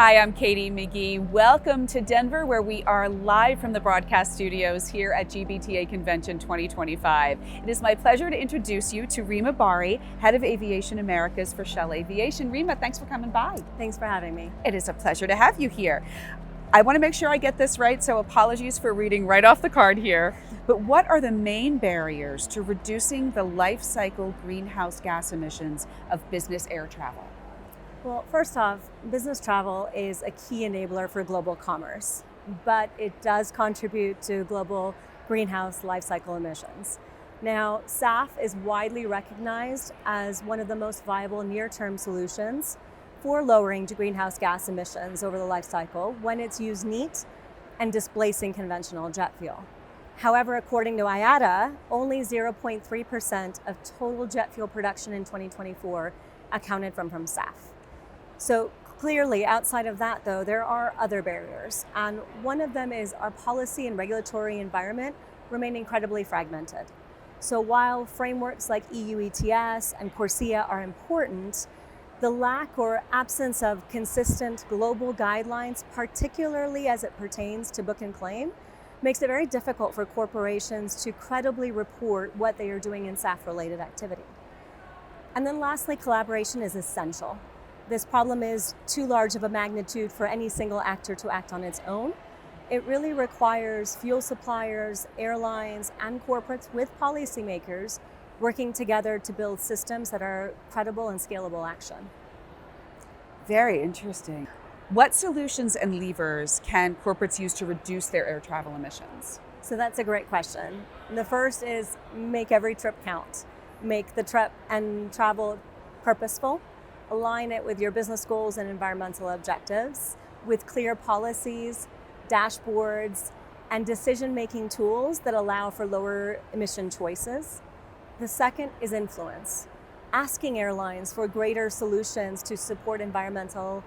Hi, I'm Katie McGee. Welcome to Denver, where we are live from the broadcast studios here at GBTA Convention 2025. It is my pleasure to introduce you to Reema Bari, Head of Aviation Americas for Shell Aviation. Reema, thanks for coming by. Thanks for having me. It is a pleasure to have you here. I want to make sure I get this right, so apologies for reading right off the card here. But what are the main barriers to reducing the life cycle greenhouse gas emissions of business air travel? Well, first off, business travel is a key enabler for global commerce, but it does contribute to global greenhouse life cycle emissions. Now, SAF is widely recognized as one of the most viable near-term solutions for lowering greenhouse gas emissions over the life cycle when it's used neat and displacing conventional jet fuel. However, according to IATA, only 0.3% of total jet fuel production in 2024 accounted from SAF. So clearly, outside of that, though, there are other barriers. And one of them is our policy and regulatory environment remain incredibly fragmented. So while frameworks like EU ETS and CORSIA are important, the lack or absence of consistent global guidelines, particularly as it pertains to book and claim, makes it very difficult for corporations to credibly report what they are doing in SAF-related activity. And then lastly, collaboration is essential. This problem is too large of a magnitude for any single actor to act on its own. It really requires fuel suppliers, airlines, and corporates with policymakers working together to build systems that are credible and scalable action. Very interesting. What solutions and levers can corporates use to reduce their air travel emissions? So that's a great question. The first is make every trip count. Make the trip and travel purposeful. Align it with your business goals and environmental objectives with clear policies, dashboards, and decision-making tools that allow for lower emission choices. The second is influence. Asking airlines for greater solutions to support environmental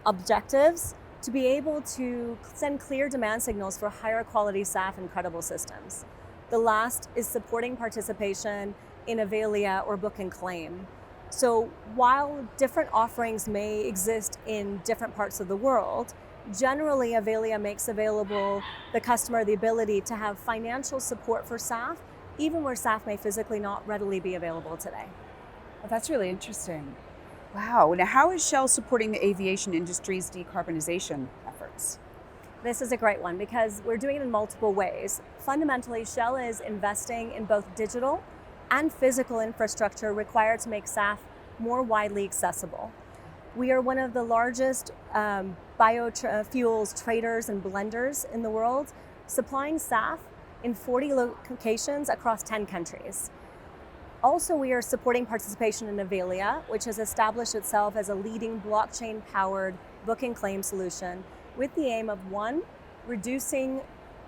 objectives to be able to send clear demand signals for higher quality SAF and credible systems. The last is supporting participation in Avalia or book and claim. So while different offerings may exist in different parts of the world, generally Avalia makes available the customer the ability to have financial support for SAF, even where SAF may physically not readily be available today. Well, that's really interesting. Wow. Now, how is Shell supporting the aviation industry's decarbonization efforts? This is a great one because we're doing it in multiple ways. Fundamentally, Shell is investing in both digital and physical infrastructure required to make SAF more widely accessible. We are one of the largest biofuels traders and blenders in the world, supplying SAF in 40 locations across 10 countries. Also, we are supporting participation in Avalia, which has established itself as a leading blockchain-powered book and claim solution with the aim of 1, reducing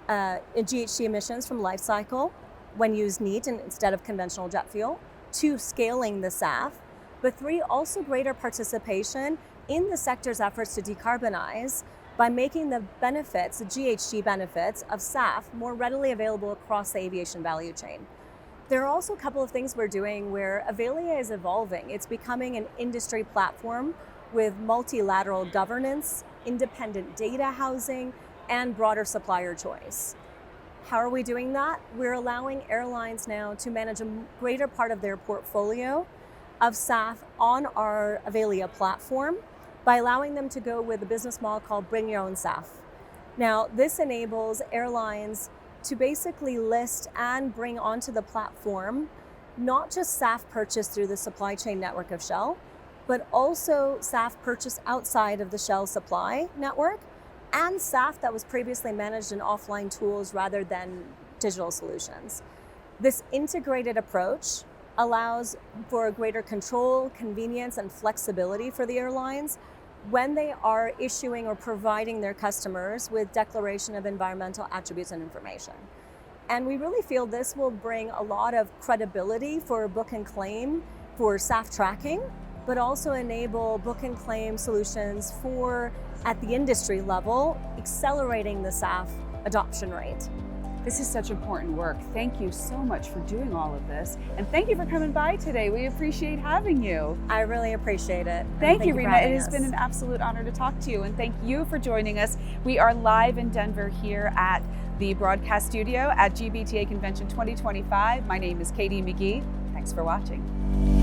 GHG emissions from life cycle when used neat and instead of conventional jet fuel, 2, scaling the SAF, but 3, also greater participation in the sector's efforts to decarbonize by making the benefits, the GHG benefits of SAF more readily available across the aviation value chain. There are also a couple of things we're doing where Avalia is evolving. It's becoming an industry platform with multilateral governance, independent data housing, and broader supplier choice. How are we doing that? We're allowing airlines now to manage a greater part of their portfolio of SAF on our Avalia platform by allowing them to go with a business model called Bring Your Own SAF. Now, this enables airlines to basically list and bring onto the platform not just SAF purchased through the supply chain network of Shell, but also SAF purchased outside of the Shell supply network, and SAF that was previously managed in offline tools rather than digital solutions. This integrated approach allows for greater control, convenience, and flexibility for the airlines when they are issuing or providing their customers with declaration of environmental attributes and information. And we really feel this will bring a lot of credibility for book and claim for SAF tracking, but also enable book and claim solutions for, at the industry level, accelerating the SAF adoption rate. This is such important work. Thank you so much for doing all of this. And thank you for coming by today. We appreciate having you. I really appreciate it. Thank you, for Reema. having It has us. been an absolute honor to talk to you. And thank you for joining us. We are live in Denver here at the broadcast studio at GBTA Convention 2025. My name is Katie McGee. Thanks for watching.